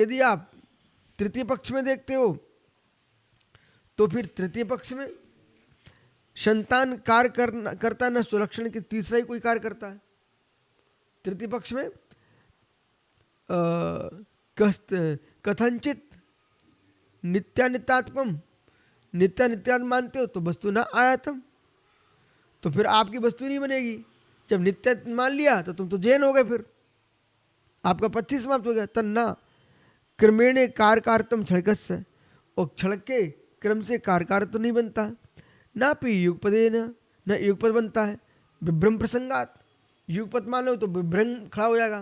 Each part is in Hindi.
यदि आप तृतीय पक्ष में देखते हो तो फिर तृतीय पक्ष में संतान कार्य करता न सुलक्षण के तीसरा ही कोई कार्य करता है। तृतीय पक्ष में कथनचित नित्यानित्यात्मम, नित्यानित्यात्म मानते हो तो वस्तु न आयातम, तो फिर आपकी वस्तु नहीं बनेगी। जब नित्य मान लिया तो तुम तो जैन हो गए, फिर आपका 25 समाप्त हो गया। तन्ना क्रमेण कारकारतम क्षणकस्य, और क्षणक के क्रम से कारकार तो नहीं बनता। ना पी युगपदे न युगपद बनता है। विभ्रम प्रसंगात, युगपद मान लो तो विभ्रम खड़ा हो जाएगा।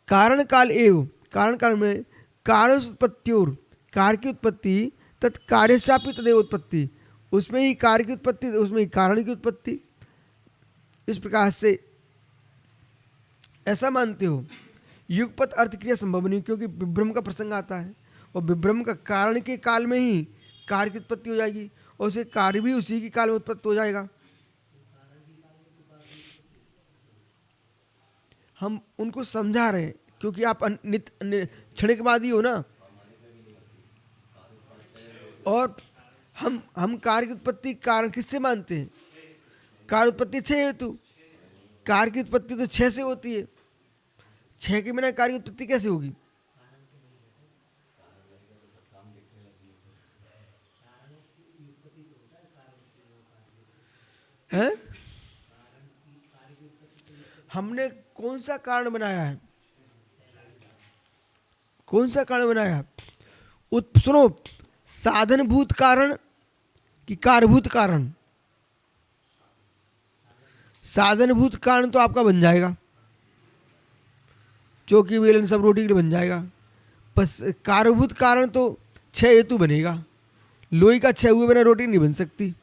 कारण काल एवं, कारण काल में कार्य उत्पत्ति और कार्य की उत्पत्ति तत्कार्य शापी तदेव उत्पत्ति, उसमें ही कार्य की उत्पत्ति उसमें ही कारण की उत्पत्ति। इस प्रकार से ऐसा मानते हो। युगपत अर्थ क्रिया संभव नहीं, क्योंकि विभ्रम का प्रसंग आता है और विभ्रम का कारण के काल में ही कार्य की उत्पत्ति हो जाएगी और उसे कार्य भी उसी के काल में उत्पत्ति हो जाएगा। हम उनको समझा रहे हैं क्योंकि आप क्षणिकवादी हो ना, और हम कार्य की उत्पत्ति कारण किससे मानते हैं? कार्य उत्पत्ति 6 हेतु, कार्य की उत्पत्ति तो 6 से होती है। 6 के बिना कार्य की उत्पत्ति कैसे होगी? है? हमने कौन सा कारण बनाया है? कौन सा कारण बनाया है? सुनो, साधनभूत कारण कि कार्यभूत कारण? साधनभूत कारण तो आपका बन जाएगा, चौकी बेलन सब रोटी के लिए बन जाएगा। बस कार्यभूत कारण तो 6 हेतु बनेगा। लोही का 6 हुए बिना रोटी नहीं बन सकती।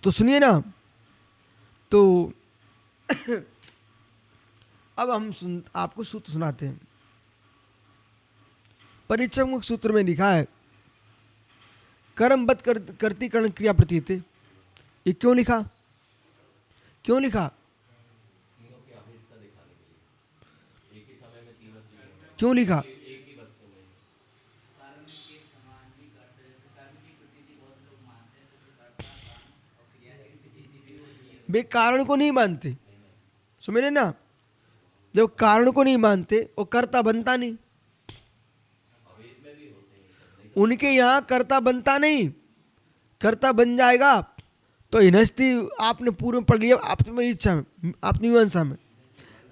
तो सुनिए ना, तो अब हम आपको सूत्र सुनाते हैं। परीक्षा मुख सूत्र में लिखा है कर्मवत करती कर्ण क्रिया प्रतीत। ये क्यों लिखा? क्यों लिखा? क्यों लिखा? वे कारण को नहीं मानते। सुनिए ना, जब कारण को नहीं मानते वो कर्ता बनता नहीं। उनके यहाँ कर्ता बनता नहीं। कर्ता बन जाएगा तो हिनस्ती आपने पूर्व में पढ़ लिया, आपकी इच्छा में, आपकी मीमांसा में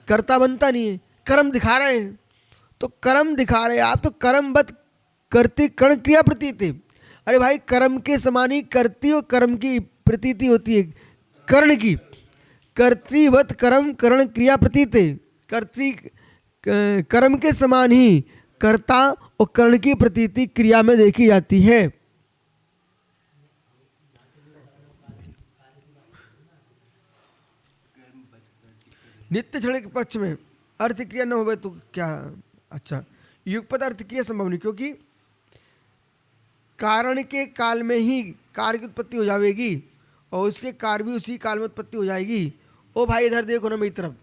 कर्ता बनता नहीं है। कर्म दिखा रहे हैं तो कर्म दिखा रहे हैं आप, तो कर्मवत करती कर्ण क्रिया प्रतीति। अरे भाई, कर्म के समान ही करती और कर्म की प्रतीति होती है कर्ण की। कर्तृवत कर्म कर्ण क्रिया प्रतीति, कर्तृ कर्म के समान ही कर्ता और कर्ण की प्रतीति क्रिया में देखी जाती है। नित्य क्षणिक पक्ष में अर्थ क्रिया न हो तो क्या? अच्छा, युगपद अर्थ क्रिया संभव नहीं, क्योंकि कारण के काल में ही कार्य की उत्पत्ति हो जाएगी और उसके कार्य भी उसी काल में उत्पत्ति हो जाएगी। ओ भाई इधर देखो ना मेरी तरफ,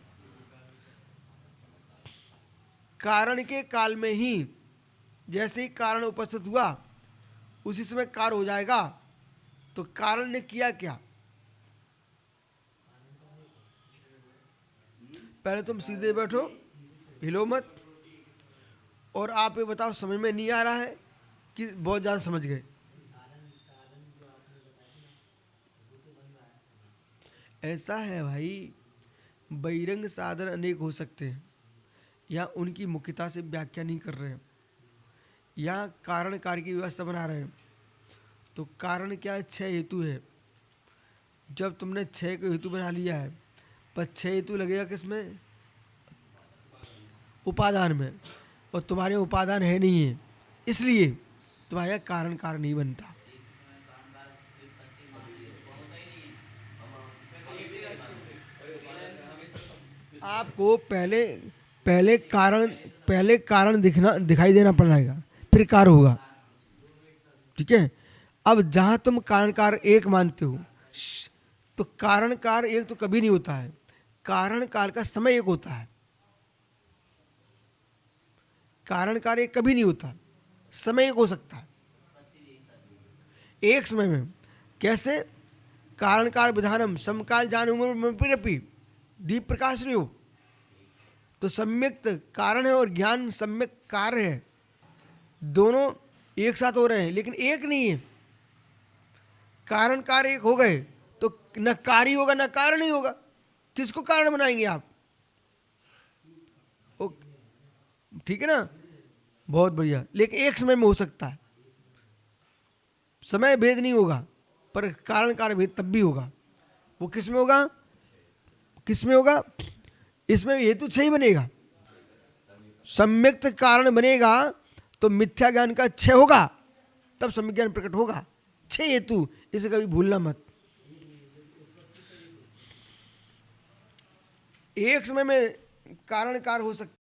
कारण के काल में ही जैसे ही कारण उपस्थित हुआ उसी समय कार्य हो जाएगा। तो कारण ने किया क्या? पहले तुम सीधे बैठो, हिलो मत, और आप ये बताओ समझ में नहीं आ रहा है कि बहुत ज़्यादा समझ गए? ऐसा है भाई, बहिरंग साधन अनेक हो सकते हैं, यहाँ उनकी मुख्यता से व्याख्या नहीं कर रहे हैं। यहाँ कारण कार्य की व्यवस्था बना रहे हैं। तो कारण क्या है? 6 हेतु है। जब तुमने 6 को हेतु बना लिया है, पर 6 हेतु लगेगा किसमें? उपादान में, और तुम्हारे उपादान है नहीं है, इसलिए तुम्हारा कारण कारण नहीं बनता। आपको पहले कारण दिखाई देना पड़ेगा, फिर कार्य होगा। ठीक है? अब जहां तुम कारण कार एक मानते हो, तो कारण कार एक तो कभी नहीं होता है। कारण काल का समय एक होता है, कारण कार्य कभी नहीं होता, समय एक हो सकता है एक समय में। कैसे? कारण काल विधानम समकाल जान उम्र दीप प्रकाश रही हो, तो सम्यक कारण है और ज्ञान सम्यक कार्य है, दोनों एक साथ हो रहे हैं लेकिन एक नहीं है। कारण कार्य एक हो गए तो न कार्य होगा न कारण ही होगा, किसको कारण बनाएंगे आप? ठीक है ना, बहुत बढ़िया। लेकिन एक समय में हो सकता है, समय भेद नहीं होगा पर कारण कार्य भेद तब भी होगा। वो किस में होगा? किस में होगा? इसमें हेतु क्षय बनेगा, सम्यक्त कारण बनेगा तो मिथ्या ज्ञान का क्षय होगा, तब सम्यक ज्ञान प्रकट होगा। क्षय हेतु, इसे कभी भूलना मत। एक समय में कारण कार्य हो सकता